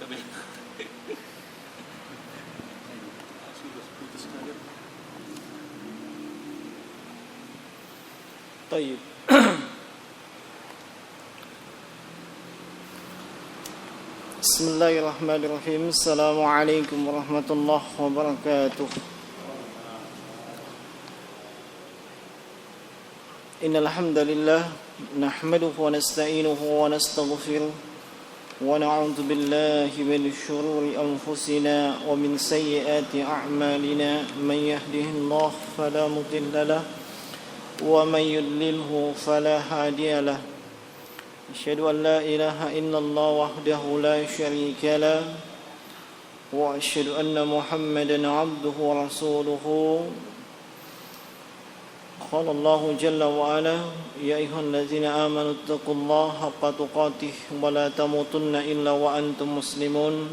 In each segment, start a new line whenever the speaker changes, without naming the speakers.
طيب. Bismillahirrahmanirrahim. Assalamualaikum warahmatullahi wabarakatuh. Innal hamdalillah nahmaduhu wa nasta'inuhu wa nastaghfiruh wa na'udzu billahi min shururi anfusina wa min sayyiati a'malina man yahdihillahu fala mudilla lahu wa man yudlilhu fala hadiya lahu. Asyhadu an la ilaha illallah wahdahu la syarika lah wa asyhadu anna Muhammadan 'abduhu wa rasuluhu. Qala Allah jalla wa ala ya ayyuhallazina amanu taqullaha haqqa tuqatih wa la tamutunna illa wa antum muslimun.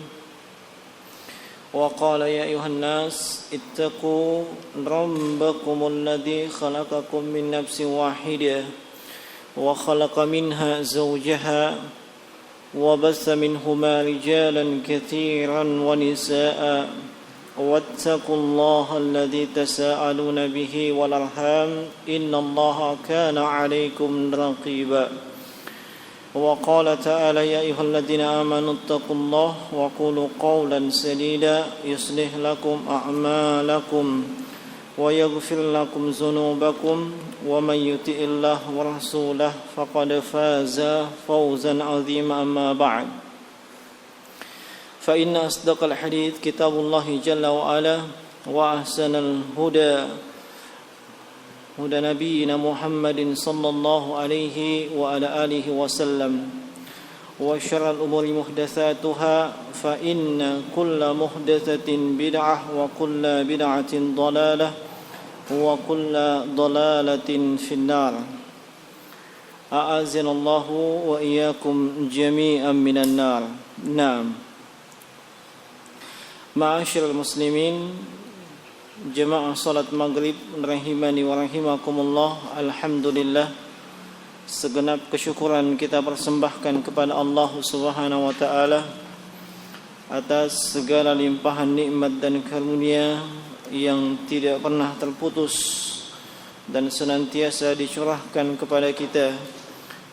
Wa qala ya ayyuhan nas ittaqu rabbakumul ladzi khalaqakum min nafsin wahidah wa khalaqa minha zawjaha wa bassa minhuma rijalan katsiran wa nisaa'a wattaqullaha alladzi tasaaluna bihi wal arham innallaha kana 'alaikum raqiba. Wa qala ta'ala ya ayyuhalladzina amanu taqullaha wa qulu qawlan sadida yuslih lakum a'malakum wa yaghfir lakum dhunubakum wa man yuti'illah wa rasulahu faqad faza fawzan 'azima amma ba'd. Fa inna asdaqal hadits kitabullahi jalla wa ala wa ahsanal huda huda nabiyyina Muhammadin sallallahu alaihi wa ala alihi wa sallam wa syarrul umuri muhdatsatuha fa inna kulla muhdatsatin bid'ah wa kulla bid'atin dhalalah wa kulla dhalalatin finnar. A'azinallahu wa iyyakum jami'an minan nar. Naam. Ma'asyiral muslimin, jemaah salat maghrib rahimani wa rahimakumullah. Alhamdulillah, segenap kesyukuran kita persembahkan kepada Allah Subhanahu wa taala atas segala limpahan nikmat dan karunia yang tidak pernah terputus dan senantiasa dicurahkan kepada kita,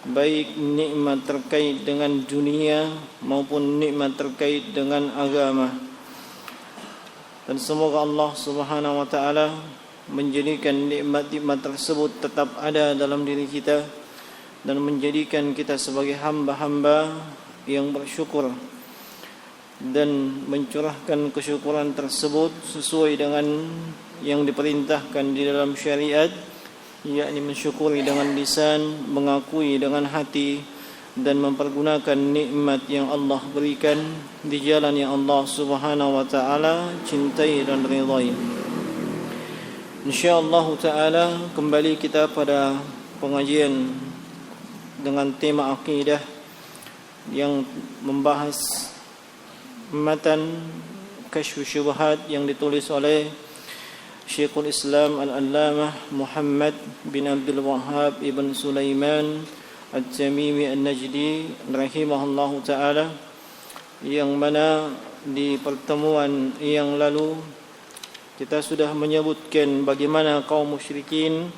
baik nikmat terkait dengan dunia maupun nikmat terkait dengan agama. Dan semoga Allah Subhanahu wa taala menjadikan nikmat-nikmat tersebut tetap ada dalam diri kita dan menjadikan kita sebagai hamba-hamba yang bersyukur dan mencurahkan kesyukuran tersebut sesuai dengan yang diperintahkan di dalam syariat, yakni mensyukuri dengan lisan, mengakui dengan hati, dan mempergunakan nikmat yang Allah berikan di jalan yang Allah Subhanahu wa taala cintai dan ridhai. Insyaallah taala kembali kita pada pengajian dengan tema akidah yang membahas matan Kasyfus Syubhat yang ditulis oleh Syekhul Islam Al-Allamah Muhammad bin Abdul Wahhab Ibn Sulaiman At-Tamimi An-Najdi rahimahullahu ta'ala, yang mana di pertemuan yang lalu kita sudah menyebutkan bagaimana kaum musyrikin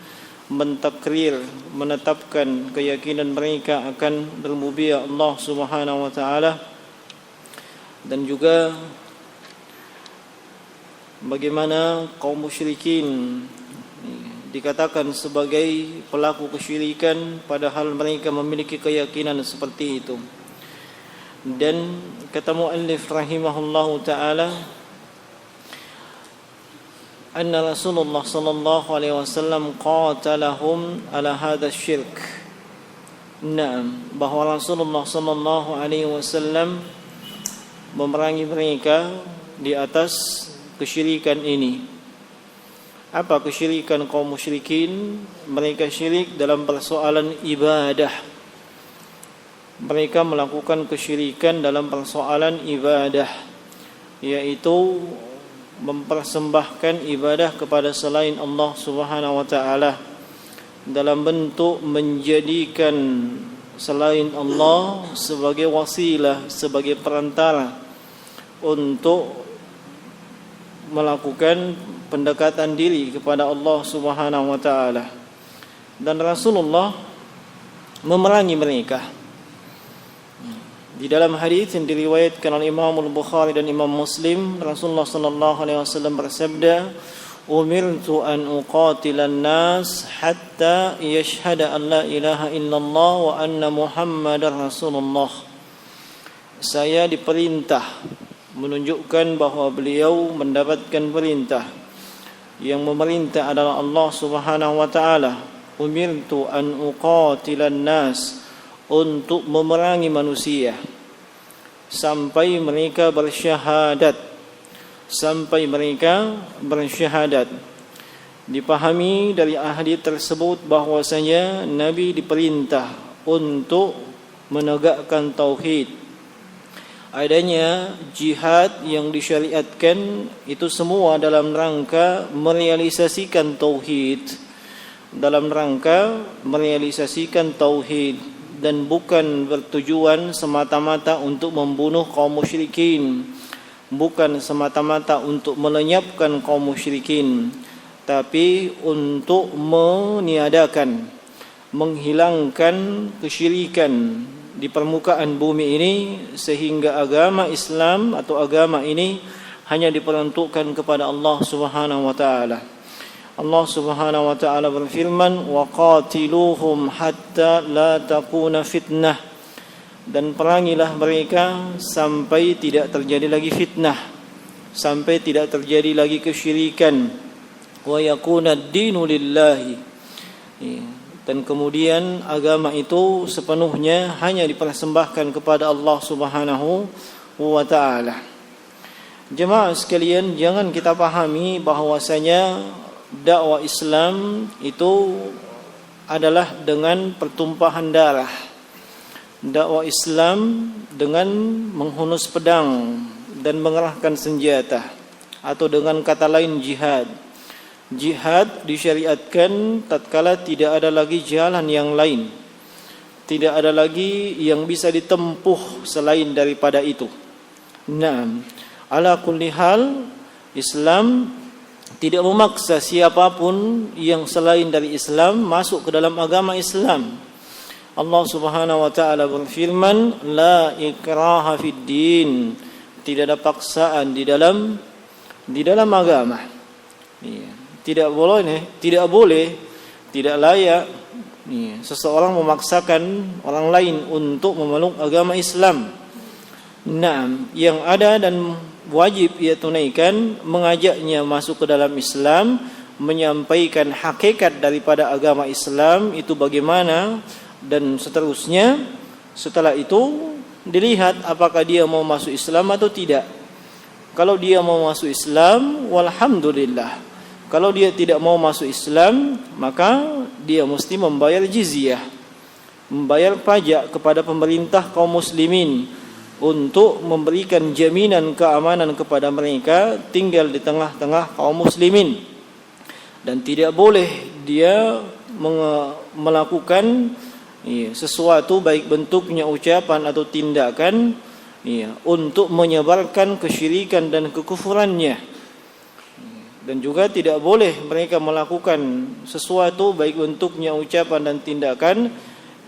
mentakrir, menetapkan keyakinan mereka akan rububiyah Allah Subhanahu wa ta'ala, dan juga bagaimana kaum musyrikin dikatakan sebagai pelaku kesyirikan padahal mereka memiliki keyakinan seperti itu. Dan kata muallif rahimahullahu taala, anna Rasulullah sallallahu alaihi wasallam qatalahum ala hadha syirk. Naam, bahwa Rasulullah sallallahu alaihi wasallam memerangi mereka di atas kesyirikan ini. Apa kesyirikan kaum musyrikin? Mereka syirik dalam persoalan ibadah. Mereka melakukan kesyirikan dalam persoalan ibadah, yaitu mempersembahkan ibadah kepada selain Allah Subhanahu wa taala dalam bentuk menjadikan selain Allah sebagai wasilah, sebagai perantara untuk melakukan pendekatan diri kepada Allah Subhanahu wa taala. Dan Rasulullah memerangi mereka. Di dalam hadis yang diriwayatkan oleh Imam Al-Bukhari dan Imam Muslim, Rasulullah sallallahu alaihi wasallam bersabda, "Umirtu an uqatilan nas hatta yashhada an la ilaha illallah wa anna Muhammadar Rasulullah." Saya diperintah, menunjukkan bahawa beliau mendapatkan perintah. Yang memerintah adalah Allah Subhanahu wa taala. Umirtu an uqatilan nas, untuk memerangi manusia sampai mereka bersyahadat. Sampai mereka bersyahadat. Dipahami dari hadis tersebut bahwasanya Nabi diperintah untuk menegakkan tauhid. Adanya jihad yang disyariatkan itu semua dalam rangka merealisasikan tauhid. Dalam rangka merealisasikan tauhid, dan bukan bertujuan semata-mata untuk membunuh kaum musyrikin, bukan semata-mata untuk melenyapkan kaum musyrikin, tapi untuk meniadakan, menghilangkan kesyirikan di permukaan bumi ini, sehingga agama Islam atau agama ini hanya diperuntukkan kepada Allah Subhanahu wa taala. Allah Subhanahu wa taala berfirman, "Wa qatiluhum hatta la takuna fitnah." Dan perangilah mereka sampai tidak terjadi lagi fitnah, sampai tidak terjadi lagi kesyirikan. Wa yakuna ad-dinu lillahi. Dan kemudian agama itu sepenuhnya hanya dipersembahkan kepada Allah Subhanahu wa taala. Jemaah sekalian, jangan kita pahami bahwasanya dakwah Islam itu adalah dengan pertumpahan darah. Dakwah Islam dengan menghunus pedang dan mengerahkan senjata, atau dengan kata lain jihad. Jihad disyariatkan tatkala tidak ada lagi jalan yang lain, tidak ada lagi yang bisa ditempuh selain daripada itu. Naam, ala kulli hal, Islam tidak memaksa siapapun yang selain dari Islam masuk ke dalam agama Islam. Allah Subhanahu wa taala berfirman, "La ikraha fid din." Tidak ada paksaan di dalam agama. Tidak boleh, tidak layak seseorang memaksakan orang lain untuk memeluk agama Islam. Nah, yang ada dan wajib ia tunaikan, mengajaknya masuk ke dalam Islam, menyampaikan hakikat daripada agama Islam itu bagaimana, dan seterusnya. Setelah itu dilihat apakah dia mau masuk Islam atau tidak. Kalau dia mau masuk Islam, walhamdulillah. Kalau dia tidak mau masuk Islam, maka dia mesti membayar jizyah, membayar pajak kepada pemerintah kaum muslimin, untuk memberikan jaminan keamanan kepada mereka tinggal di tengah-tengah kaum muslimin. Dan tidak boleh dia melakukan sesuatu, baik bentuknya ucapan atau tindakan, untuk menyebarkan kesyirikan dan kekufurannya. Dan juga tidak boleh mereka melakukan sesuatu, baik bentuknya ucapan dan tindakan,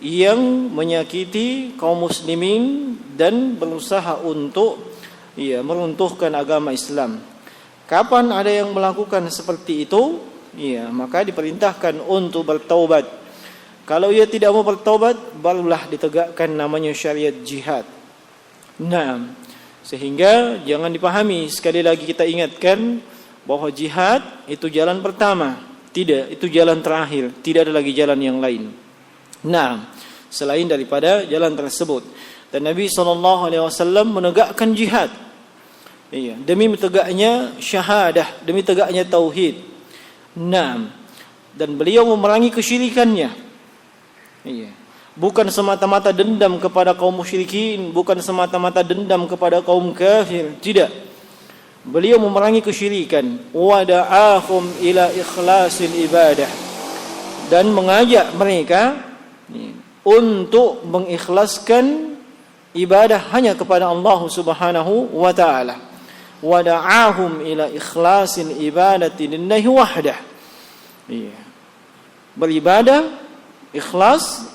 yang menyakiti kaum muslimin dan berusaha untuk meruntuhkan agama Islam. Kapan ada yang melakukan seperti itu, maka diperintahkan untuk bertaubat. Kalau ia tidak mau bertaubat, barulah ditegakkan namanya syariat jihad. Nah, sehingga jangan dipahami, sekali lagi kita ingatkan bahwa jihad itu jalan pertama. Tidak, itu jalan terakhir, tidak ada lagi jalan yang lain. Nah, selain daripada jalan tersebut. Dan Nabi SAW menegakkan jihad, demi tegaknya syahadah, demi tegaknya tauhid. Nah, dan beliau memerangi kesyirikannya. Bukan semata-mata dendam kepada kaum musyrikin, bukan semata-mata dendam kepada kaum kafir, tidak. Beliau memerangi kesyirikan. Wa da'ahum ila ikhlasil ibadah, dan mengajak mereka untuk mengikhlaskan ibadah hanya kepada Allah Subhanahu wa taala. wa da'ahum ila ikhlasil ibadati lillahi wahdah. Iya. Beribadah ikhlas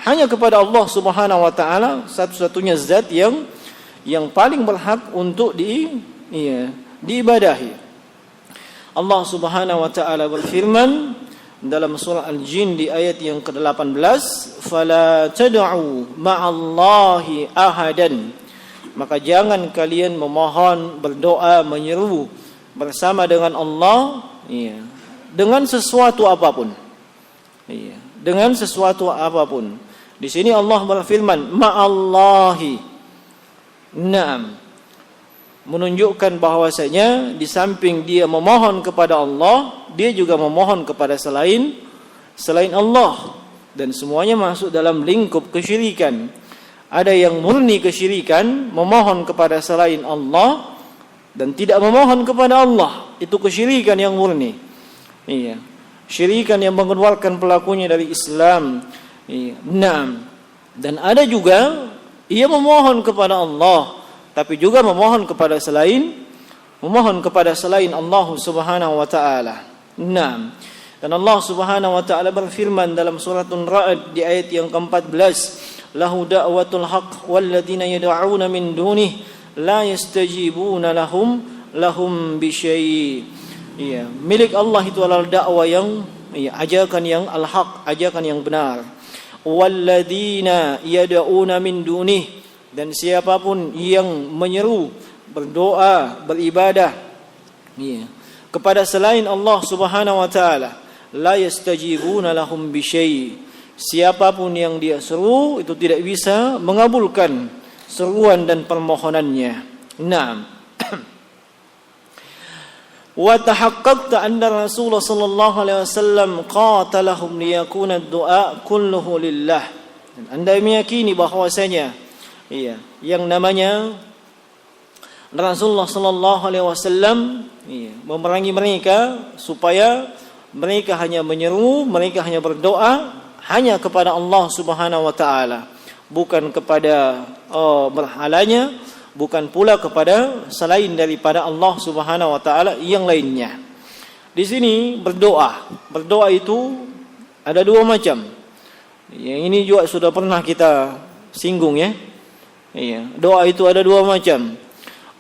hanya kepada Allah Subhanahu wa taala, satu-satunya zat yang paling berhak untuk diibadahi. Allah Subhanahu wa taala berfirman dalam surah Al-Jin di ayat yang ke-18, "Fala tad'u ma'allahi ahadan." Maka jangan kalian memohon, berdoa, menyeru bersama dengan Allah, dengan sesuatu apapun. Dengan sesuatu apapun. Di sini Allah berfirman, "Ma'allahi." Naam. Menunjukkan bahwasanya di samping dia memohon kepada Allah, dia juga memohon kepada selain Allah, dan semuanya masuk dalam lingkup kesyirikan. Ada yang murni kesyirikan, memohon kepada selain Allah dan tidak memohon kepada Allah, itu kesyirikan yang murni. Iya. Syirikan yang mengeluarkan pelakunya dari Islam. Iya. Naam. Dan ada juga ia memohon kepada Allah, tapi juga memohon kepada selain Allah Subhanahu wa taala. Naam. Dan Allah Subhanahu wa taala berfirman dalam surat Ar-Ra'd di ayat yang ke-14, "Lahu da'watul haqq walladzina yad'una min dunihi la yastajibuna lahum bisyai." Iya, milik Allah itu adalah dakwah yang ajakan yang al-haq, ajakan yang benar. Walladzina yad'una min dunihi, dan siapapun yang menyeru, berdoa, beribadah kepada selain Allah Subhanahu wa taala, la yastajibuna lahum bisyai. Siapapun yang dia seru itu tidak bisa mengabulkan seruan dan permohonannya. Naam. Wa tahaqqaqta anna Rasulullah sallallahu alaihi wasallam qatalahum liyakuna ad-du'a kulluhu lillah. Dan Anda meyakini bahwasanya yang namanya Rasulullah sallallahu alaihi wasallam memerangi mereka supaya mereka hanya menyeru, mereka hanya berdoa hanya kepada Allah Subhanahu wa taala, bukan kepada berhalanya, bukan pula kepada selain daripada Allah Subhanahu wa taala yang lainnya. Di sini berdoa itu ada dua macam. Yang ini juga sudah pernah kita singgung ya. Doa itu ada dua macam.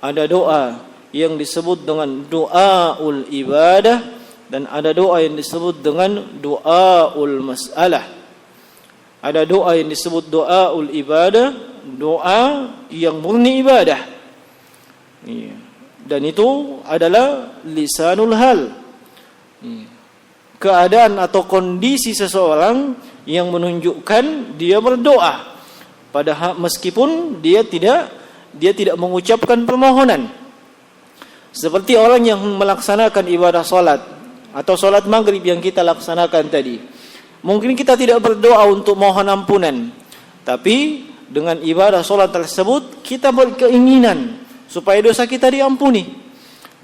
Ada doa yang disebut dengan doaul ibadah, dan ada doa yang disebut dengan doaul mas'alah. Ada doa yang disebut doaul ibadah, doa yang murni ibadah. Dan itu adalah lisanul hal. Keadaan atau kondisi seseorang yang menunjukkan dia berdoa, padahal meskipun dia tidak mengucapkan permohonan. Seperti orang yang melaksanakan ibadah salat atau salat maghrib yang kita laksanakan tadi. Mungkin kita tidak berdoa untuk mohon ampunan, tapi dengan ibadah salat tersebut kita berkeinginan supaya dosa kita diampuni.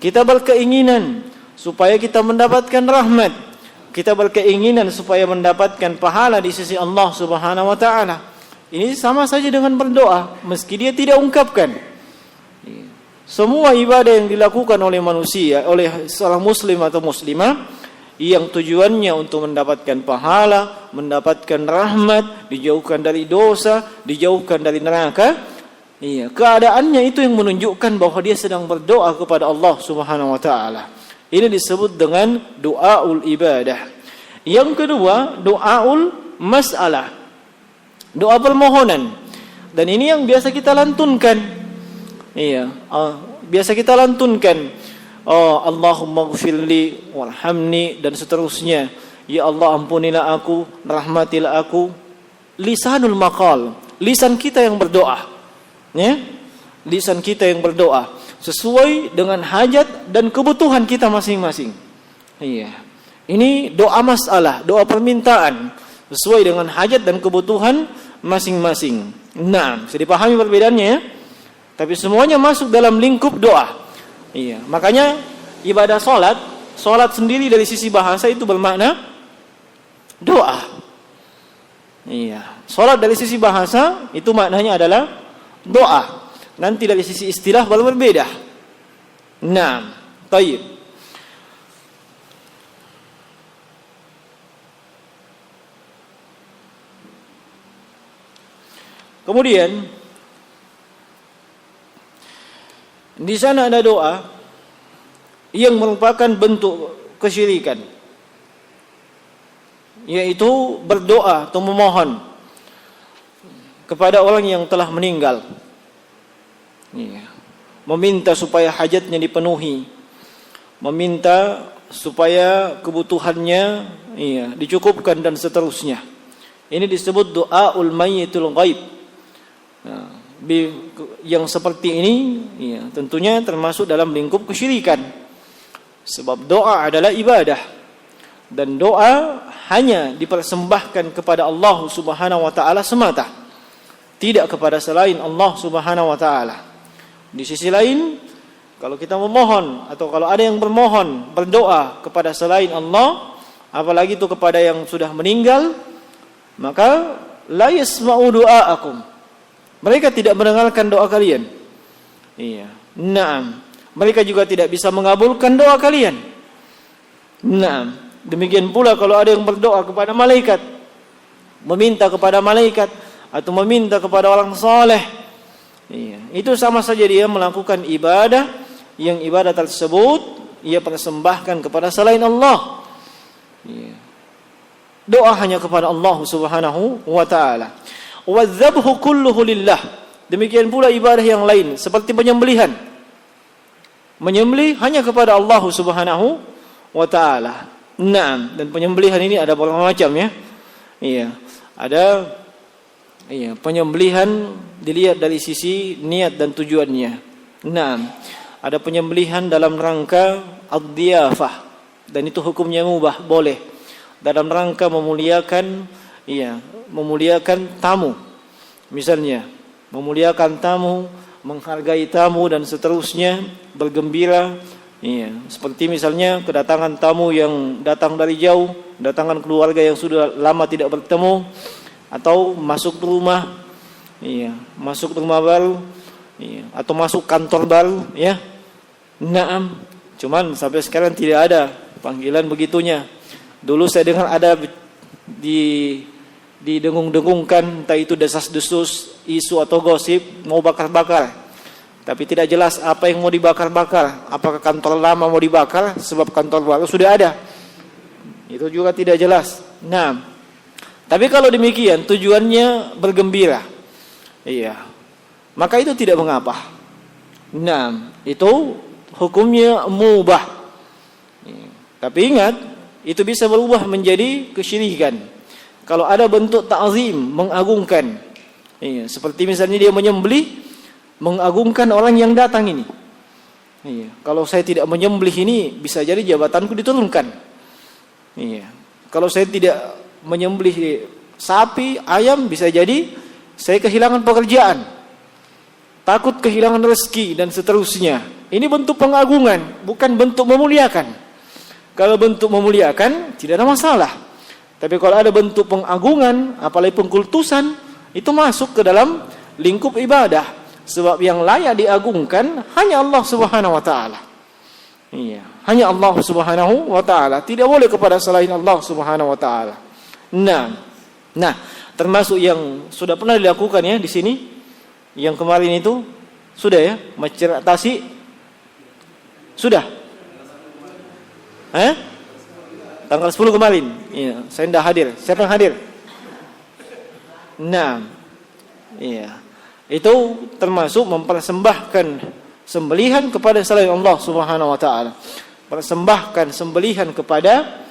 Kita berkeinginan supaya kita mendapatkan rahmat. Kita berkeinginan supaya mendapatkan pahala di sisi Allah Subhanahu wa taala. Ini sama saja dengan berdoa meski dia tidak ungkapkan. Semua ibadah yang dilakukan oleh manusia, oleh seorang muslim atau muslimah, yang tujuannya untuk mendapatkan pahala, mendapatkan rahmat, dijauhkan dari dosa, dijauhkan dari neraka, keadaannya itu yang menunjukkan bahwa dia sedang berdoa kepada Allah Subhanahu wa taala. Ini disebut dengan doaul ibadah. Yang kedua, doaul mas'alah, doa permohonan. Dan ini yang biasa kita lantunkan. Biasa kita lantunkan. Allahumma ghfirli warhamni dan seterusnya. Ya Allah, ampunilah aku, rahmatilah aku. Lisanul maqal, lisan kita yang berdoa. Lisan kita yang berdoa sesuai dengan hajat dan kebutuhan kita masing-masing. Ini doa masalah, doa permintaan sesuai dengan hajat dan kebutuhan masing-masing. Nah, bisa dipahami perbedaannya ya? Tapi semuanya masuk dalam lingkup doa. Makanya ibadah salat sendiri dari sisi bahasa itu bermakna doa. Salat dari sisi bahasa itu maknanya adalah doa. Nanti dari sisi istilah baru berbeda. Naam, tayyib. Kemudian di sana ada doa yang merupakan bentuk kesyirikan, yaitu berdoa atau memohon kepada orang yang telah meninggal, meminta supaya hajatnya dipenuhi, meminta supaya kebutuhannya dicukupkan dan seterusnya. Ini disebut doaul mayyitul ghaib. Yang seperti ini tentunya termasuk dalam lingkup kesyirikan, sebab doa adalah ibadah dan doa hanya dipersembahkan kepada Allah Subhanahu wa taala semata, tidak kepada selain Allah Subhanahu wa taala. Di sisi lain, kalau kita memohon atau kalau ada yang berdoa kepada selain Allah, apalagi itu kepada yang sudah meninggal, maka la yasma'u du'aakum. Mereka tidak mendengarkan doa kalian. Naam. Mereka juga tidak bisa mengabulkan doa kalian. Naam. Demikian pula kalau ada yang berdoa kepada malaikat, meminta kepada malaikat atau meminta kepada orang saleh, itu sama saja dia melakukan ibadah yang ibadah tersebut ia persembahkan kepada selain Allah. Doa hanya kepada Allah Subhanahu wa taala. Wadzabhu kulluhu lillah. Demikian pula ibadah yang lain seperti penyembelihan. Menyembelih hanya kepada Allah Subhanahu wa taala. Naam, dan penyembelihan ini ada berbagai macam ya. Ada penyembelihan dilihat dari sisi niat dan tujuannya. Naam. Ada penyembelihan dalam rangka ad-diyafah dan itu hukumnya mubah, boleh. Dalam rangka memuliakan tamu, misalnya memuliakan tamu, menghargai tamu dan seterusnya, bergembira, seperti misalnya kedatangan tamu yang datang dari jauh, kedatangan keluarga yang sudah lama tidak bertemu, atau masuk rumah baru, atau masuk kantor baru, Naam. Cuman sampai sekarang tidak ada panggilan begitunya. Dulu saya dengar ada didengung-dengungkan, entah itu desas-desus, isu atau gosip, mau bakar-bakar. Tapi tidak jelas apa yang mau dibakar-bakar. Apakah kantor lama mau dibakar sebab kantor baru sudah ada? Itu juga tidak jelas. Nah, tapi kalau demikian tujuannya bergembira, maka itu tidak mengapa. Nah, itu hukumnya mubah. Tapi ingat, itu bisa berubah menjadi kesyirikan. Kalau ada bentuk ta'zim, mengagungkan, seperti misalnya dia menyembelih, mengagungkan orang yang datang ini. Kalau saya tidak menyembelih ini, bisa jadi jabatanku diturunkan. Kalau saya tidak menyembelih sapi, ayam, bisa jadi saya kehilangan pekerjaan, takut kehilangan rezeki dan seterusnya. Ini bentuk pengagungan, bukan bentuk memuliakan. Kalau bentuk memuliakan, tidak ada masalah. Tapi kalau ada bentuk pengagungan, apalagi pengkultusan, itu masuk ke dalam lingkup ibadah. Sebab yang layak diagungkan hanya Allah Subhanahu wa taala. Hanya Allah Subhanahu wa taala, tidak boleh kepada selain Allah Subhanahu wa taala. Nah, termasuk yang sudah pernah dilakukan ya di sini, yang kemarin itu sudah ya, Masjid Tasik sudah. Tanggal 10 kemarin. Saya tidak hadir. Siapa yang hadir? Nah, itu termasuk mempersembahkan sembelihan kepada selain Allah Subhanahu wa taala. Persembahkan sembelihan kepada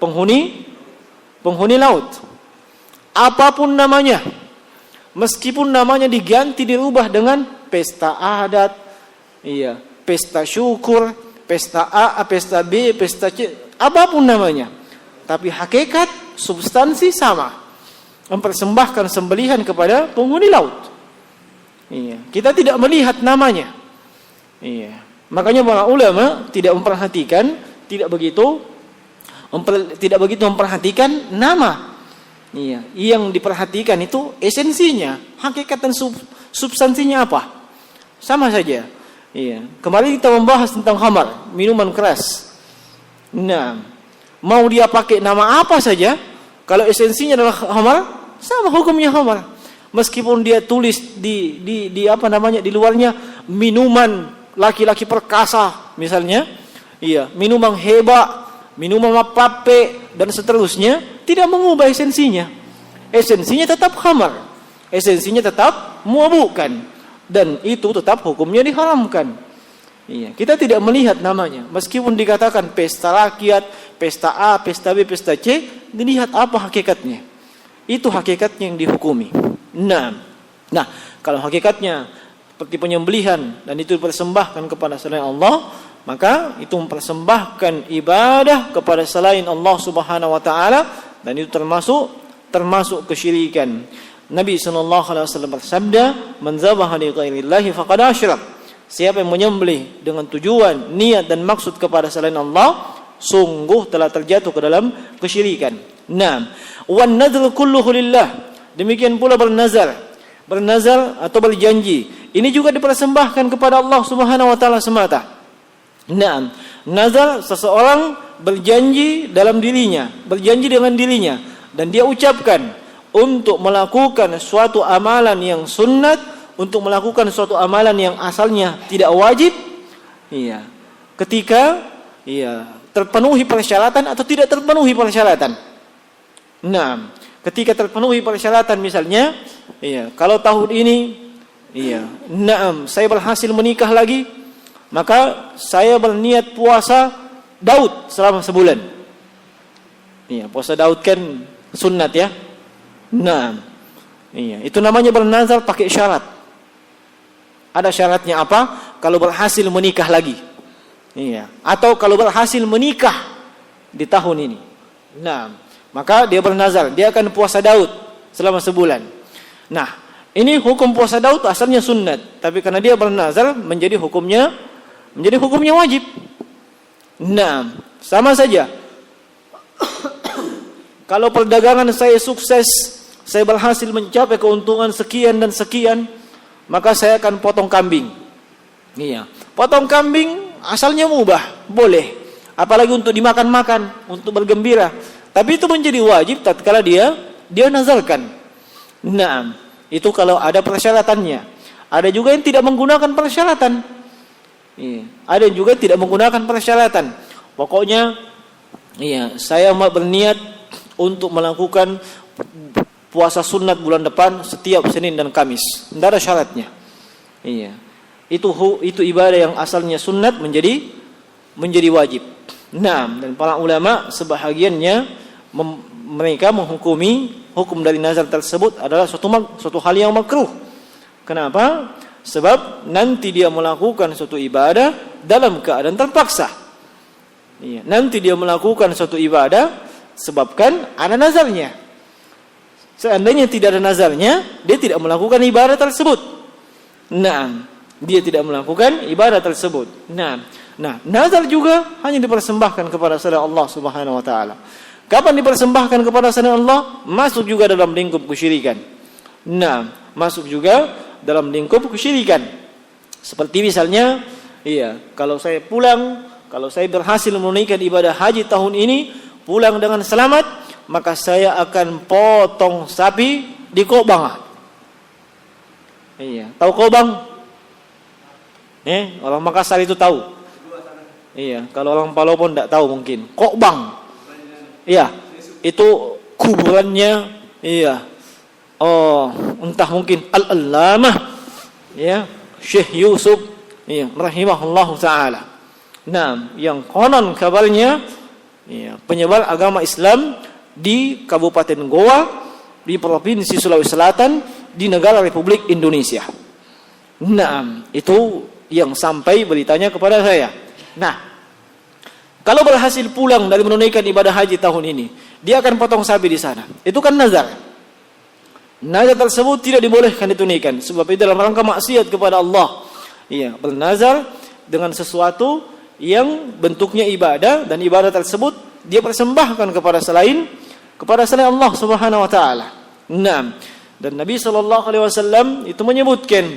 penghuni laut. Apapun namanya. Meskipun namanya diganti, dirubah dengan pesta adat, pesta syukur, pesta A, pesta B, pesta C, apapun namanya. Tapi hakikat, substansi sama. Mempersembahkan sembelihan kepada penghuni laut. Kita tidak melihat namanya. Makanya para ulama tidak memperhatikan, tidak begitu memperhatikan nama. Yang diperhatikan itu esensinya, hakikat dan substansinya apa. Sama saja. Iya. Kemarin kita membahas tentang khamar, minuman keras. Nah, mau dia pakai nama apa saja, kalau esensinya adalah khamar, sama hukumnya khamar. Meskipun dia tulis di apa namanya di luarnya minuman laki-laki perkasa misalnya, iya, minuman hebat, minuman pape dan seterusnya, tidak mengubah esensinya. Esensinya tetap khamar, esensinya tetap memabukkan. Dan itu tetap hukumnya diharamkan. Iya, kita tidak melihat namanya. Meskipun dikatakan pesta rakyat, pesta A, pesta B, pesta C, dilihat apa hakikatnya. Itu hakikatnya yang dihukumi. Nah, kalau hakikatnya seperti penyembelihan dan itu dipersembahkan kepada selain Allah, maka itu mempersembahkan ibadah kepada selain Allah Subhanahu wa taala, dan itu termasuk kesyirikan. Nabi SAW bersabda, "Man dzabaha li ghairillahi faqad asyrak." Siapa yang menyembelih dengan tujuan, niat dan maksud kepada selain Allah, sungguh telah terjatuh ke dalam kesyirikan. Naam. Wan nadru kulluhu lillah. Demikian pula bernazar atau berjanji. Ini juga dipersembahkan kepada Allah Subhanahu wa taala semata. Naam. Nazar, seseorang berjanji dalam dirinya, berjanji dengan dirinya, dan dia ucapkan untuk melakukan suatu amalan yang sunnat, untuk melakukan suatu amalan yang asalnya tidak wajib, iya, ketika terpenuhi persyaratan atau tidak terpenuhi persyaratan. Nah, ketika terpenuhi persyaratan misalnya, kalau tahun ini, saya berhasil menikah lagi, maka saya berniat puasa Daud selama sebulan. Puasa Daud kan sunnat ya. Nah, itu namanya bernazar pakai syarat. Ada syaratnya apa? Kalau berhasil menikah lagi. Atau kalau berhasil menikah di tahun ini. Nah, maka dia bernazar, dia akan puasa Daud selama sebulan. Nah, ini hukum puasa Daud asalnya sunnat, tapi karena dia bernazar menjadi hukumnya wajib. Nah, sama saja. Kalau perdagangan saya sukses, saya berhasil mencapai keuntungan sekian dan sekian, maka saya akan potong kambing. Potong kambing asalnya mubah, boleh. Apalagi untuk dimakan-makan, untuk bergembira. Tapi itu menjadi wajib tatkala dia nazarkan. Nah, itu kalau ada persyaratannya. Ada juga yang tidak menggunakan persyaratan. Ada yang juga tidak menggunakan persyaratan. Pokoknya, saya berniat untuk melakukan puasa sunat bulan depan setiap Senin dan Kamis. Tidak ada syaratnya. Itu ibadah yang asalnya sunat menjadi wajib. Nah, dan para ulama sebahagiannya mereka menghukumi hukum dari nazar tersebut adalah suatu hal yang makruh. Kenapa? Sebab nanti dia melakukan suatu ibadah dalam keadaan terpaksa. Nanti dia melakukan suatu ibadah sebabkan ada nazarnya. Seandainya tidak ada nazarnya, dia tidak melakukan ibadah tersebut. Nah, dia tidak melakukan ibadah tersebut. Nah, nazar juga hanya dipersembahkan kepada selain Allah Subhanahu wa taala. Kapan dipersembahkan kepada selain Allah? Masuk juga dalam lingkup kesyirikan. Nah, masuk juga dalam lingkup kesyirikan. Seperti misalnya, kalau saya berhasil menunaikan ibadah haji tahun ini, pulang dengan selamat, maka saya akan potong sapi di Kobang. Tahu Kobang? Orang Makassar itu tahu. Kalau orang Palopon tidak tahu mungkin. Kobang. Itu kuburannya. Entah mungkin Al-Allamah, Syekh Yusuf, rahimahullahu taala. Nah, yang konon kabarnya, penyebar agama Islam di Kabupaten Goa, di Provinsi Sulawesi Selatan, di negara Republik Indonesia. Nah, itu yang sampai beritanya kepada saya. Nah, kalau berhasil pulang dari menunaikan ibadah haji tahun ini, dia akan potong sapi di sana. Itu kan nazar. Nazar tersebut tidak dibolehkan ditunaikan, sebab itu dalam rangka maksiat kepada Allah. Bernazar dengan sesuatu yang bentuknya ibadah, dan ibadah tersebut dia persembahkan kepada selain Allah Subhanahu wa taala. Nah, dan Nabi sallallahu alaihi wasallam itu menyebutkan,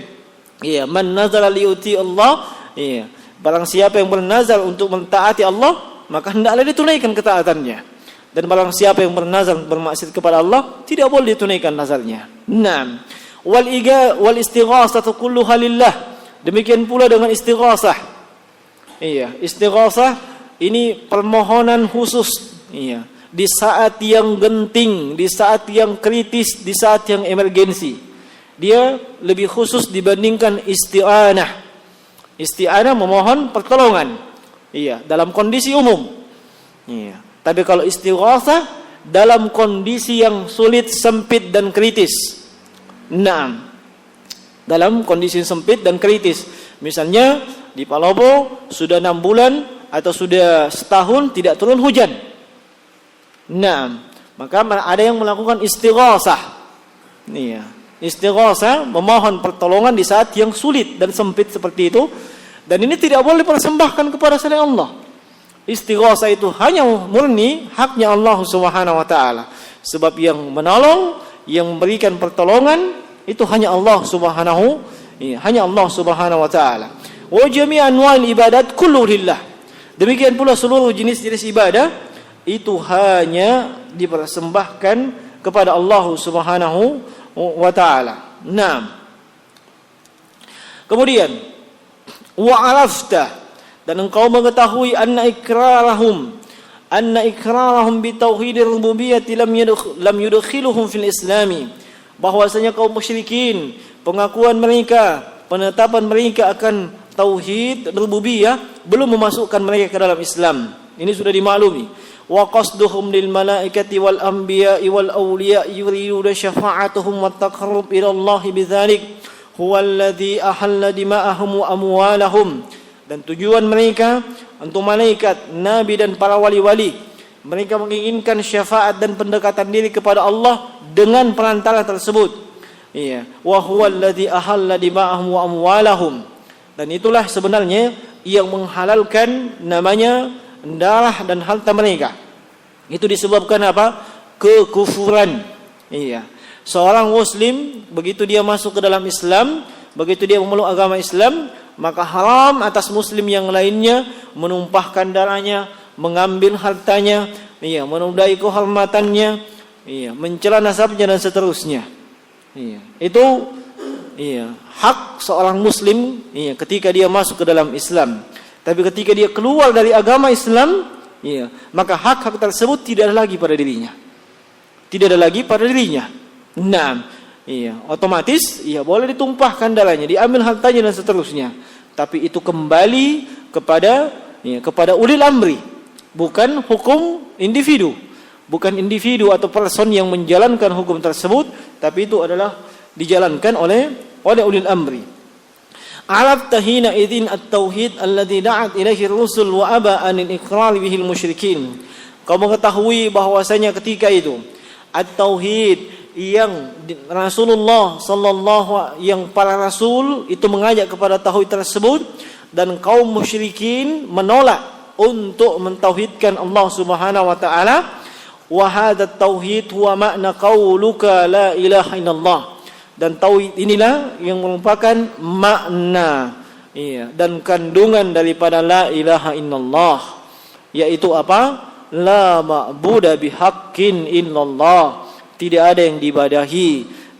man nazara li yuti Allah Iya. Barang siapa yang bernazar untuk mentaati Allah, maka hendaklah ditunaikan ketaatannya. Dan barang siapa yang bernazar bermaksiat kepada Allah, tidak boleh ditunaikan nazarnya. Naam. Wal istighasatu kulluha lillah. Demikian pula dengan istighasah. Iya, istighasah ini permohonan khusus. Iya, di saat yang genting, di saat yang kritis, di saat yang emergensi. Dia lebih khusus dibandingkan isti'anah. Isti'anah memohon pertolongan. Iya, dalam kondisi umum. Iya. Tapi kalau istighasah dalam kondisi yang sulit, sempit dan kritis. Naam. Dalam kondisi sempit dan kritis. Misalnya di Palopo sudah 6 bulan atau sudah setahun tidak turun hujan. Naam. Maka ada yang melakukan istighasah. Iya. Istighasah memohon pertolongan di saat yang sulit dan sempit seperti itu. Dan ini tidak boleh dipersembahkan kepada selain Allah. Istighasah itu hanya murni haknya Allah Subhanahu wa taala. Sebab yang menolong, yang memberikan pertolongan itu hanya Allah Subhanahu wa taala. Wa jami' anwa'il ibadat kullu lillah. Demikian pula seluruh jenis-jenis ibadah itu hanya dipersembahkan kepada Allah Subhanahu wa taala. Naam. Kemudian wa arafta, dan engkau mengetahui anna ikrarahum bi tauhidir rububiyyati lam yudkhiluhum fil islami, bahwasanya kaum musyrikin pengakuan mereka, penetapan mereka akan tauhid rububiyah belum memasukkan mereka ke dalam Islam. Ini sudah dimaklumi. Wa qasduhum lil malaikati wal anbiya'i wal awliya yuriduna syafa'atuhum wat taqarrub ila Allah bidzalik huwa alladhi ahalla dima'ahum wa amwalahum. Dan tujuan mereka untuk malaikat, nabi dan para wali-wali, mereka menginginkan syafaat dan pendekatan diri kepada Allah dengan perantara tersebut. Iya, wa huwa alladhi ahalla dima'ahum wa amwalahum. Dan itulah sebenarnya yang menghalalkan namanya darah dan harta mereka. Itu disebabkan apa? Kekufuran. Iya. Seorang muslim begitu dia masuk ke dalam Islam, begitu dia memeluk agama Islam, maka haram atas muslim yang lainnya menumpahkan darahnya, mengambil hartanya, iya, menodai kehormatannya, iya, mencela nasabnya dan seterusnya. Iya. Itu iya, hak seorang muslim, iya, ketika dia masuk ke dalam Islam. Tapi ketika dia keluar dari agama Islam, iya, maka hak-hak tersebut tidak ada lagi pada dirinya. Tidak ada lagi pada dirinya. Nah, iya, otomatis iya boleh ditumpahkan darahnya, diambil hartanya dan seterusnya. Tapi itu kembali kepada ulil amri, bukan hukum individu. Bukan individu atau person yang menjalankan hukum tersebut, tapi itu adalah dijalankan oleh ulil amri. Arabta hina idzin at-tauhid alladhi da'at ilaihi ar-rusul wa aba an al-iqrar bihi al-musyrikin. Kau mengetahui bahwasanya ketika itu at-tauhid yang Rasulullah sallallahu yang para rasul itu mengajak kepada tauhid tersebut, dan kaum musyrikin menolak untuk mentauhidkan Allah Subhanahu wa taala. Wa hadha at-tauhid huwa makna qauluka la ilaha illallah. Dan tauhid inilah yang merupakan makna, iya, dan kandungan daripada la ilaha illallah, yaitu apa? La ma'budu bihaqqin illallah. Tidak ada yang diibadahi,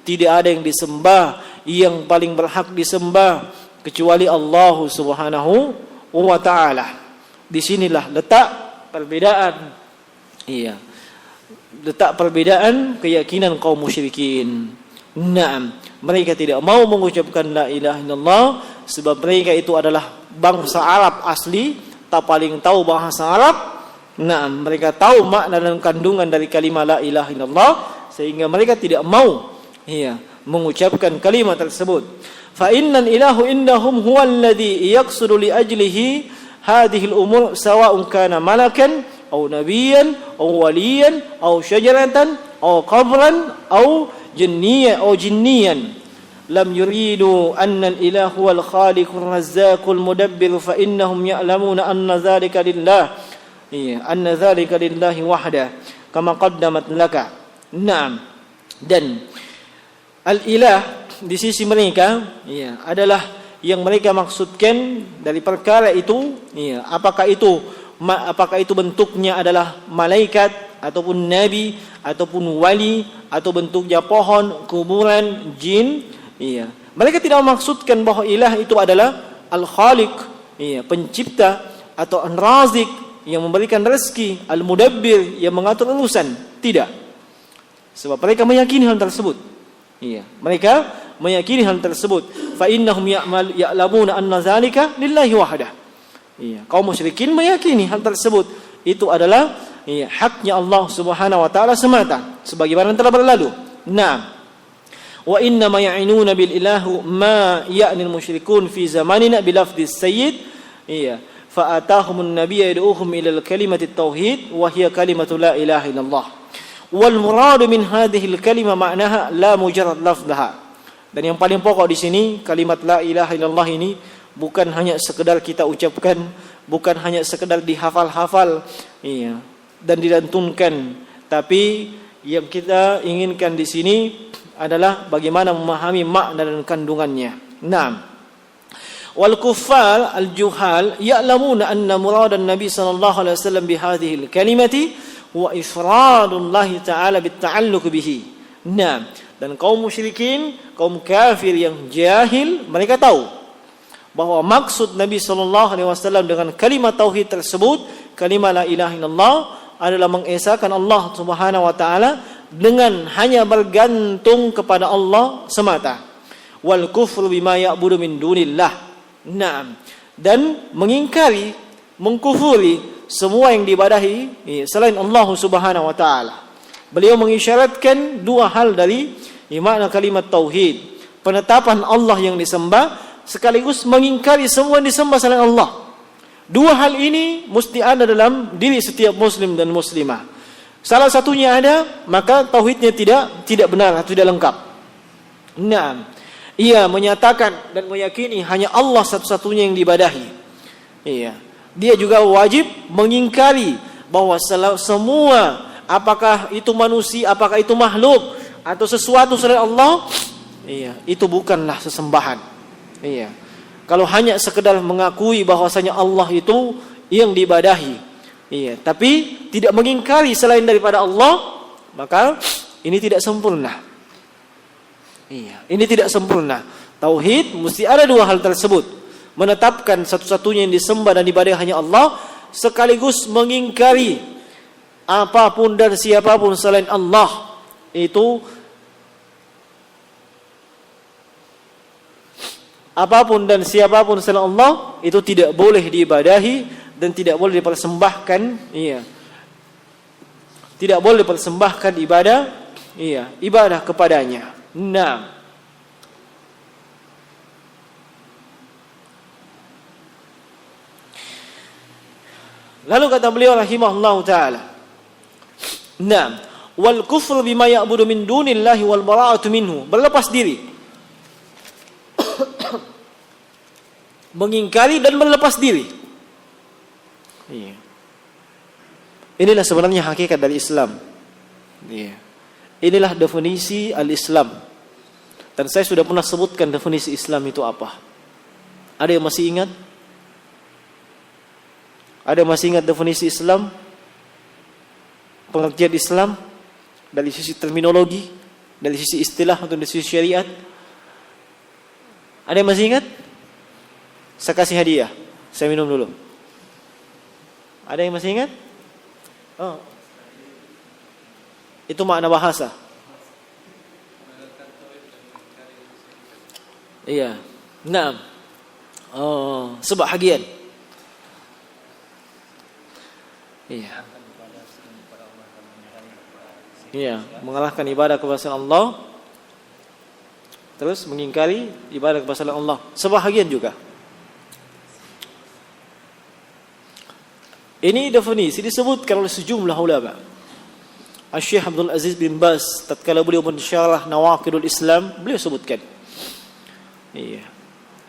tidak ada yang disembah, yang paling berhak disembah kecuali Allah Subhanahu wa taala. Disinilah letak perbedaan, iya, letak perbedaan keyakinan kaum musyrikin. Naam, mereka tidak mau mengucapkan la ilaha illallah sebab mereka itu adalah bangsa Arab asli, tak paling tahu bahasa Arab. Naam, mereka tahu makna dan kandungan dari kalimat la ilaha illallah, sehingga mereka tidak mau mengucapkan kalimat tersebut. Fa innal ilahu indahum huwa alladhi yaqsudu li ajlihi hadhihi al-umur sawa'un kana malakan aw nabiyyan aw waliyan aw syajaratan aw qabran aw jinniyan lam yuridu anna al-ilahu wal khaliqur razzaqul mudabbir fa innahum ya'lamuna anna dhalika lillah anna dhalika lillahi wahda kama qaddamat laka. Naam. Dan al-ilah di sisi mereka adalah yang mereka maksudkan dari perkara itu, ya, apakah itu bentuknya adalah malaikat ataupun nabi ataupun wali atau bentuknya pohon, kuburan, jin, iya. Mereka tidak memaksudkan bahwa ilah itu adalah al-khaliq, iya, pencipta, atau ar-razik yang memberikan rezeki, al-mudabbir yang mengatur urusan. Tidak. Sebab mereka meyakini hal tersebut. Iya, mereka meyakini hal tersebut. Fa innahum ya'lamuna anna dzalika lillahi wahdah. Iya, kaum musyrikin meyakini hal tersebut itu adalah, iya, haknya Allah Subhanahu wa taala semata, sebagaimana telah berlalu. Naam. Wa inna ma ya'inuna bil ilahu ma ya'ni al musyrikun fi zamanina bi lafdhi sayyid. Iya, fa atahumun nabiyyu yad'uhum ila al kalimati tauhid wa hiya kalimatu la ilaha illallah. Wal muradu min hadhihi al kalimah ma'naha la mujarrad lafdhaha. Dan yang paling pokok di sini kalimat la ilaha illallah ini bukan hanya sekedar kita ucapkan, bukan hanya sekedar dihafal-hafal, iya, dan dilantunkan, tapi yang kita inginkan di sini adalah bagaimana memahami makna dan kandungannya. Naam. Wal kuffar al-juhal ya'lamuna anna muradan Nabi sallallahu alaihi wasallam bi hadhihi al-kalimati wa ifradullah ta'ala bit ta'alluq bihi. Naam. Dan kaum musyrikin, kaum kafir yang jahil, mereka tahu bahwa maksud Nabi sallallahu alaihi wasallam dengan kalimat tauhid tersebut, kalimat la ilaha illallah, adalah mengesahkan Allah Subhanahu wa taala dengan hanya bergantung kepada Allah semata. Wal kufru bima ya'budu min dunillah. Naam. Dan mengingkari, mengkufuri semua yang diibadahi selain Allah Subhanahu wa taala. Beliau mengisyaratkan dua hal dari makna kalimat tauhid, penetapan Allah yang disembah sekaligus mengingkari semua yang disembah selain Allah. Dua hal ini mesti ada dalam diri setiap muslim dan muslimah. Salah satunya ada, maka tauhidnya tidak benar atau tidak lengkap. Naam. Ia menyatakan dan meyakini hanya Allah satu-satunya yang diibadahi. Iya. Dia juga wajib mengingkari bahwa semua, apakah itu manusia, apakah itu makhluk atau sesuatu selain Allah, iya, itu bukanlah sesembahan. Iya. Kalau hanya sekedar mengakui bahwasanya Allah itu yang diibadahi, iya, tapi tidak mengingkari selain daripada Allah, maka ini tidak sempurna. Iya, ini tidak sempurna. Tauhid mesti ada dua hal tersebut. Menetapkan satu-satunya yang disembah dan diibadahi hanya Allah, sekaligus mengingkari apapun dan siapapun selain Allah. Itu apapun dan siapapun selain Allah itu tidak boleh diibadahi dan tidak boleh dipersembahkan, iya. Tidak boleh dipersembahkan ibadah kepadanya. Nah, lalu kata beliau rahimahullahu taala, nah, wal kufru bima ya'budu min dunillahi wal bara'atu minhu, berlepas diri, mengingkari dan berlepas diri. Iya. Inilah sebenarnya hakikat dari Islam. Iya. Inilah definisi al-Islam. Dan saya sudah pernah sebutkan definisi Islam itu apa. Ada yang masih ingat? Ada yang masih ingat definisi Islam? Pengertian Islam dari sisi terminologi, dari sisi istilah atau dari sisi syariat? Ada yang masih ingat? Saya kasih hadiah. Saya minum dulu. Ada yang masih ingat? Oh. Itu makna bahasa. Iya. Naam. Oh, sebahagian. Iya. Iya, mengalahkan ibadah kepada Allah, terus mengingkari ibadah kepada Allah. Sebahagian juga. Ini definisi disebutkan oleh sejumlah ulama. Syekh Abdul Aziz bin Baz tatkala beliau mensyarah Nawaqidul Islam, beliau sebutkan. Iya.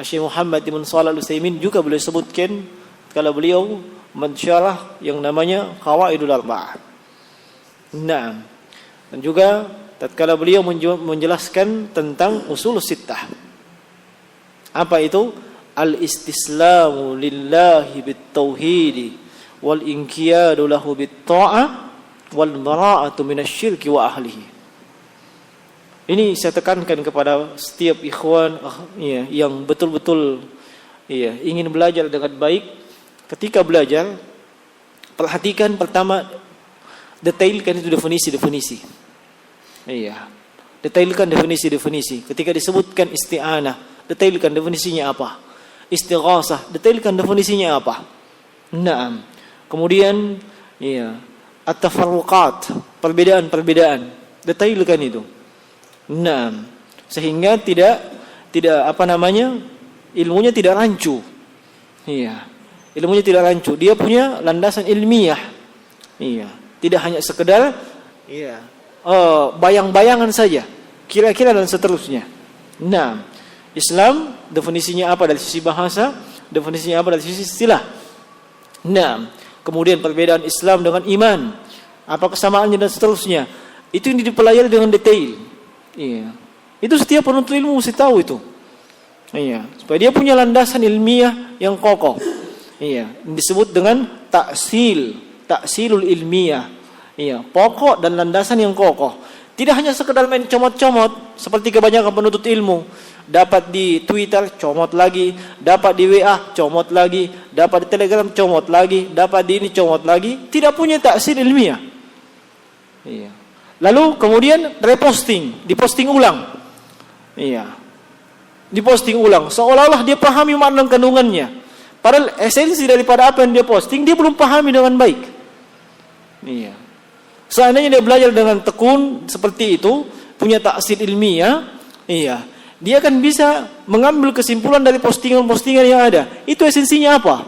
Syekh Muhammad bin Shalih Al-Utsaimin juga beliau sebutkan tatkala beliau mensyarah yang namanya Qawaidul Arba'ah. Naam. Dan juga tatkala beliau menjelaskan tentang usul sittah. Apa itu? Al-istislamu lillahi bit-tauhid wal inqiyadu lahu bit-ta'ah wal bara'atu minasyirki wa ahlihi. Ini saya tekankan kepada setiap ikhwan yang betul-betul ingin belajar dengan baik. Ketika belajar, perhatikan pertama, detailkan itu definisi-definisi. Detailkan definisi-definisi. Ketika disebutkan isti'anah, detailkan definisinya apa. Istighasah, detailkan definisinya apa. Naam. Kemudian at-tafarruqat, perbedaan-perbedaan, detailkan itu. Naam. Sehingga tidak ilmunya tidak rancu. Ilmunya tidak rancu. Dia punya landasan ilmiah. Tidak hanya sekedar bayang-bayangan saja, kira-kira dan seterusnya. Nah, Islam definisinya apa dari sisi bahasa, definisinya apa dari sisi istilah. Nah, kemudian perbedaan Islam dengan iman, apa kesamaannya dan seterusnya. Itu yang dipelajari dengan detail. Itu setiap penuntut ilmu mesti tahu itu. Supaya dia punya landasan ilmiah yang kokoh. Disebut dengan taksilul ilmiah. Pokok dan landasan yang kokoh. Tidak hanya sekedar main comot-comot seperti kebanyakan penuntut ilmu. Dapat di Twitter, comot lagi. Dapat di WA, comot lagi. Dapat di Telegram, comot lagi. Dapat di ini, comot lagi. Tidak punya taksil ilmiah. Lalu kemudian reposting, diposting ulang. Diposting ulang. Seolah-olah dia pahami makna kandungannya. Padahal esensi daripada apa yang dia posting, dia belum pahami dengan baik. Seandainya dia belajar dengan tekun seperti itu, punya taksil ilmiah, dia akan bisa mengambil kesimpulan dari postingan-postingan yang ada. Itu esensinya apa?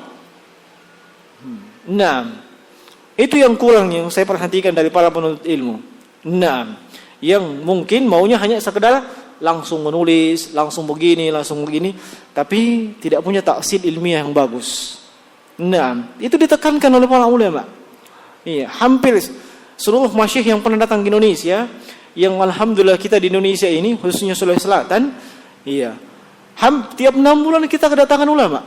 Nah, itu yang kurang yang saya perhatikan dari para penuntut ilmu. Nah, yang mungkin maunya hanya sekedar langsung menulis, langsung begini, tapi tidak punya taksil ilmiah yang bagus. Nah, itu ditekankan oleh para ulama. Hampir seluruh masyayikh yang pernah datang ke Indonesia, yang alhamdulillah kita di Indonesia ini, khususnya Sulawesi Selatan, tiap 6 bulan kita kedatangan ulama.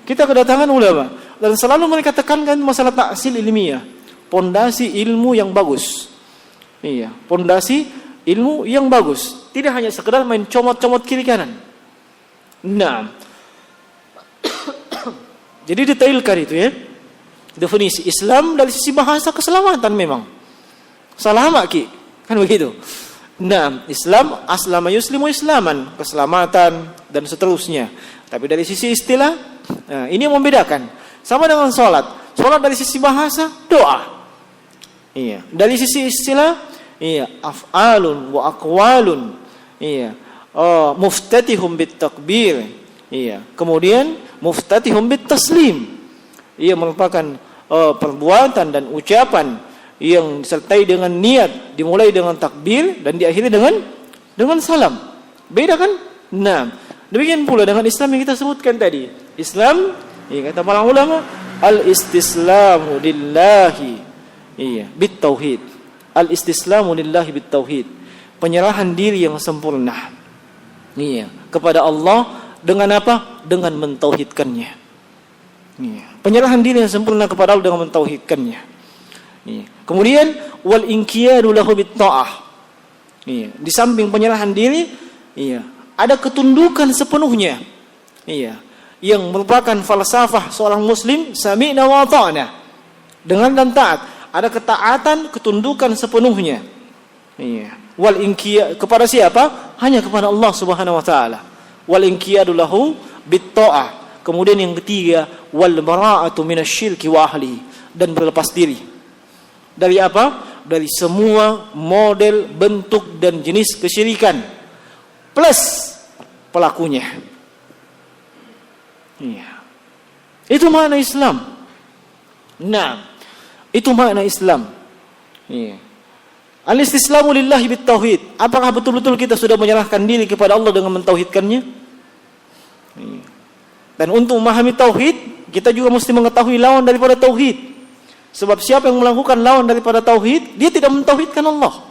Kita kedatangan ulama, dan selalu mereka tekankan masalah taksil ilmiah, pondasi ilmu yang bagus. Pondasi ilmu yang bagus, tidak hanya sekedar main comot-comot kiri kanan. Nah, jadi detailkan itu definisi Islam dari sisi bahasa keselamatan memang. Selamat kan begitu. Nah, Islam aslama yuslimu islaman, keselamatan dan seterusnya. Tapi dari sisi istilah, ini yang membedakan. Sama dengan sholat. Sholat dari sisi bahasa, doa. Dari sisi istilah, af'alun wa aqwalun. Muftatihum bit takbir. Kemudian muftatihum bit taslim. Ia merupakan perbuatan dan ucapan yang disertai dengan niat, dimulai dengan takbir dan diakhiri dengan salam. Beda kan? Nah, demikian pula dengan Islam yang kita sebutkan tadi. Islam, kata para ulama, al-istislamu lillahi bit tauhid. Al-istislamu lillahi bit tauhid. Penyerahan diri yang sempurna. Kepada Allah dengan apa? Dengan mentauhidkannya. Penyerahan diri yang sempurna kepada Allah dengan mentauhidkannya. Kemudian wal inqiyadu lahu bit ta'ah. Di samping penyerahan diri, ada ketundukan sepenuhnya. Yang merupakan falsafah seorang muslim, sami'na wa ata'na. Dengan dan taat, ada ketaatan, ketundukan sepenuhnya. Wal inqiyad kepada siapa? Hanya kepada Allah Subhanahu wa taala. Wal inqiyadu lahu bit ta'ah. Kemudian yang ketiga, wal bara'atu minasyirki wa ahli, dan berlepas diri dari apa? Dari semua model, bentuk dan jenis kesyirikan plus pelakunya. Itu makna Islam. Nah, itu makna Islam. Al-istislamu lillahi bit tauhid. Apakah betul-betul kita sudah menyerahkan diri kepada Allah dengan mentauhidkannya? Dan untuk memahami tauhid, kita juga mesti mengetahui lawan daripada tauhid. Sebab siapa yang melakukan lawan daripada tauhid, dia tidak mentauhidkan Allah.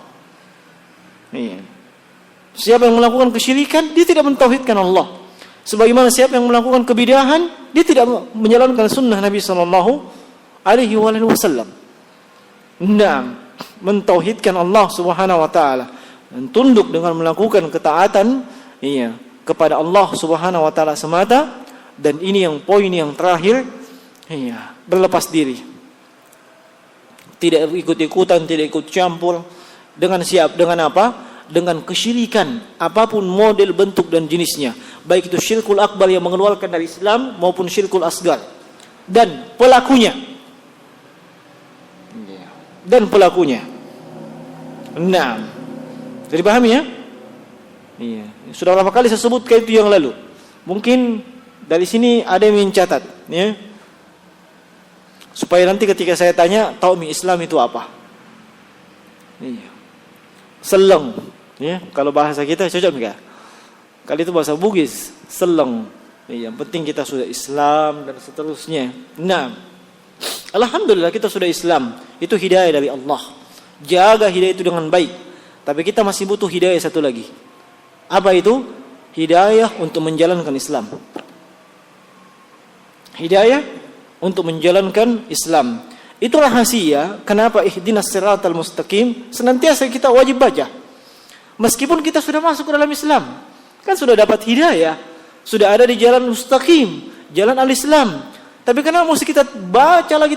Siapa yang melakukan kesyirikan, dia tidak mentauhidkan Allah. Sebagaimana siapa yang melakukan kebidahan, dia tidak menjalankan sunnah Nabi sallallahu alaihi wasallam. Mentauhidkan Allah Subhanahu wa taala dan tunduk dengan melakukan ketaatan kepada Allah Subhanahu wa taala semata. Dan ini yang poin yang terakhir, berlepas diri. Tidak ikut-ikutan, tidak ikut campur dengan dengan apa? Dengan kesyirikan apapun model, bentuk dan jenisnya, baik itu syirkul akbar yang mengeluarkan dari Islam maupun syirkul asgar, dan pelakunya. Jadi pahami ya? Iya. Sudah berapa kali saya sebutkan itu yang lalu. Mungkin dari sini ada yang mencatat, ya. Supaya nanti ketika saya tanya, tahu Islam itu apa? Iya. Seleng, ya. Kalau bahasa kita cocok enggak? Kali itu bahasa Bugis, seleng. Yang penting kita sudah Islam dan seterusnya. Alhamdulillah kita sudah Islam. Itu hidayah dari Allah. Jaga hidayah itu dengan baik. Tapi kita masih butuh hidayah satu lagi. Apa itu? Hidayah untuk menjalankan Islam. Hidayah untuk menjalankan Islam. Itu rahasia kenapa ihdinas siratal mustaqim senantiasa kita wajib baca. Meskipun kita sudah masuk ke dalam Islam, kan sudah dapat hidayah, sudah ada di jalan mustaqim, jalan al-Islam. Tapi kenapa mesti kita baca lagi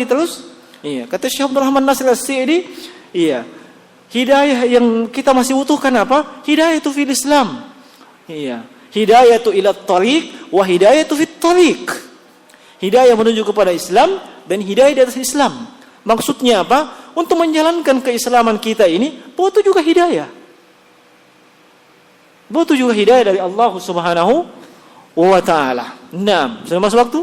terus? Iya, kata Syekh Abdul Rahman Nasir As-Sa'di, hidayah yang kita masih butuhkan apa? Hidayah itu fil Islam. Hidayah itu ila tariq wa hidayah itu fit tariq. Hidayah menuju kepada Islam dan hidayah di atas Islam. Maksudnya apa? Untuk menjalankan keislaman kita ini butuh juga hidayah. Butuh juga hidayah dari Allah Subhanahu wa taala. Sudah masuk waktu?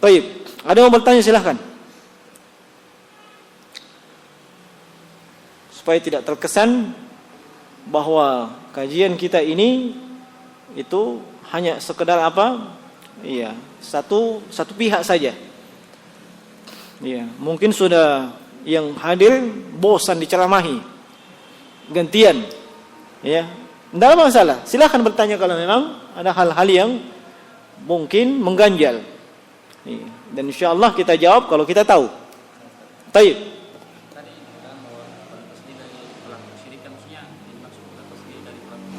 Baik, ada yang mau bertanya silahkan. Supaya tidak terkesan bahwa kajian kita ini itu hanya sekedar apa? Satu pihak saja. Mungkin sudah yang hadir bosan diceramahi. Gantian. Tidak ada masalah. Silakan bertanya kalau memang ada hal-hal yang mungkin mengganjal. Dan insyaallah kita jawab kalau kita tahu. Baik.
Tadi kan bahwa tasdid dari pelaku kesyirikan maksudnya dimaksud tasdid dari pelaku.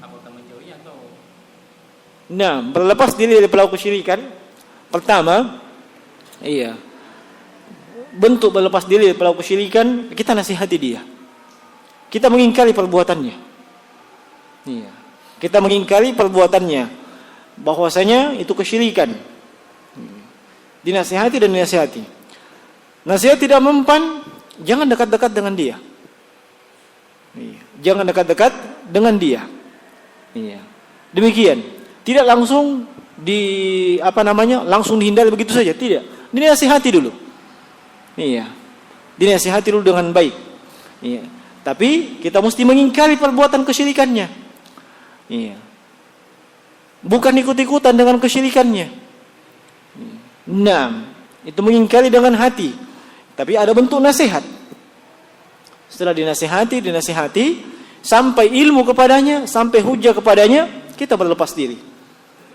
Apakah menjauhi atau
berlepas diri dari pelaku kesyirikan. Pertama, bentuk berlepas diri dari pelaku kesyirikan, kita nasihati dia. Kita mengingkari perbuatannya. Kita mengingkari perbuatannya bahwasanya itu kesyirikan. Dinasihati dan dinasihati. Nasihat tidak mempan, jangan dekat-dekat dengan dia. Jangan dekat-dekat dengan dia. Demikian. Tidak langsung langsung dihindari begitu saja, tidak. Dinasihati dulu. Dinasihati dulu dengan baik. Tapi kita mesti mengingkari perbuatan kesyirikannya. Bukan ikut-ikutan dengan kesyirikannya. Itu mengingkari dengan hati. Tapi ada bentuk nasihat. Setelah dinasihati sampai ilmu kepadanya, sampai hujah kepadanya, kita berlepas diri.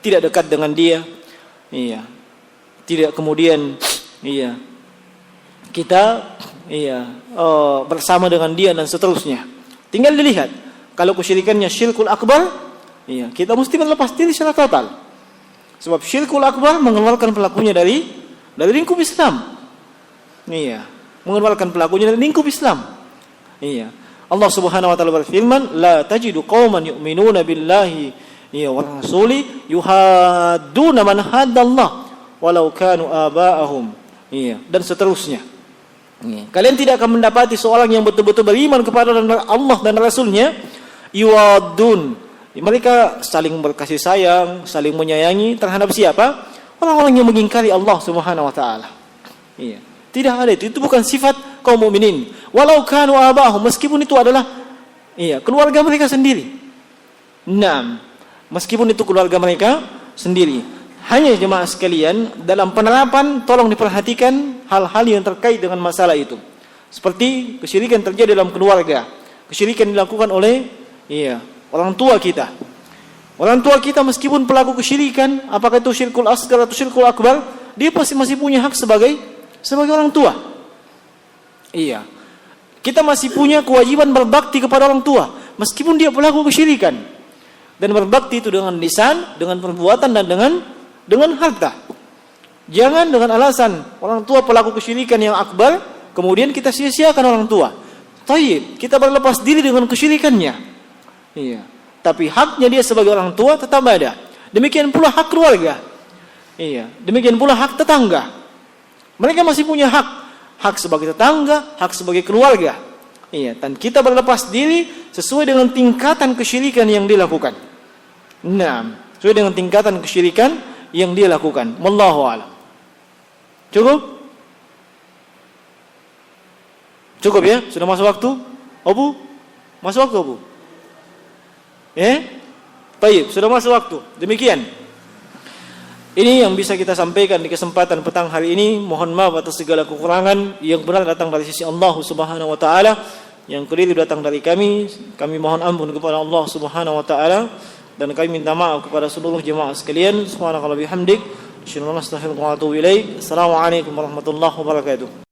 Tidak dekat dengan dia. Tidak kemudian kita bersama dengan dia dan seterusnya. Tinggal dilihat. Kalau kesyirikannya syirkul akbar, kita mesti berlepas diri secara total. Sebab syirkul akbar mengeluarkan pelakunya dari lingkup Islam. Mengeluarkan pelakunya dari lingkup Islam. Allah Subhanahu wa taala berfirman, "La tajidu qauman yu'minuna billahi wa rasuli yuhadduna man haddallah walau kanu aba'ahum." Dan seterusnya. Kalian tidak akan mendapati seorang yang betul-betul beriman kepada Allah dan Rasulnya, yuwaddun. Mereka saling berkasih sayang, saling menyayangi terhadap siapa? Orang-orang yang mengingkari Allah Subhanahu wa taala. Tidak ada itu. Itu bukan sifat kaum mukminin. Walau kanu abahum, meskipun itu adalah keluarga mereka sendiri. Meskipun itu keluarga mereka sendiri. Hanya jemaah sekalian, dalam penerapan tolong diperhatikan hal-hal yang terkait dengan masalah itu. Seperti kesyirikan terjadi dalam keluarga, kesyirikan dilakukan oleh orang tua kita. Orang tua kita meskipun pelaku kesyirikan, apakah itu syirkul asghar atau syirkul akbar, dia pasti masih punya hak sebagai orang tua. Iya. Kita masih punya kewajiban berbakti kepada orang tua meskipun dia pelaku kesyirikan. Dan berbakti itu dengan lisan, dengan perbuatan dan dengan harta. Jangan dengan alasan orang tua pelaku kesyirikan yang akbar, kemudian kita sia-siakan orang tua. Thayyib, kita berlepas diri dengan kesyirikannya. Iya. Tapi haknya dia sebagai orang tua tetap ada. Demikian pula hak keluarga. Iya. Demikian pula hak tetangga. Mereka masih punya hak sebagai tetangga, hak sebagai keluarga. Iya. Dan kita berlepas diri sesuai dengan tingkatan kesyirikan yang dilakukan. Nah, sesuai dengan tingkatan kesyirikan yang dia lakukan. Wallahu a'lam. Cukup? Cukup ya? Sudah masuk waktu? Abu? Masuk waktu, Abu? Baik, sudah masuk waktu. Demikian. Ini yang bisa kita sampaikan di kesempatan petang hari ini. Mohon maaf atas segala kekurangan. Yang benar datang dari sisi Allah Subhanahu wa taala, yang keliru datang dari kami. Kami mohon ampun kepada Allah Subhanahu wa taala dan kami minta maaf kepada seluruh jemaah sekalian. Subhanallahi wa bihamdik, asyhadu an la ilaha illa anta, astaghfiruka wa atubu ilaik. Assalamualaikum warahmatullahi wabarakatuh.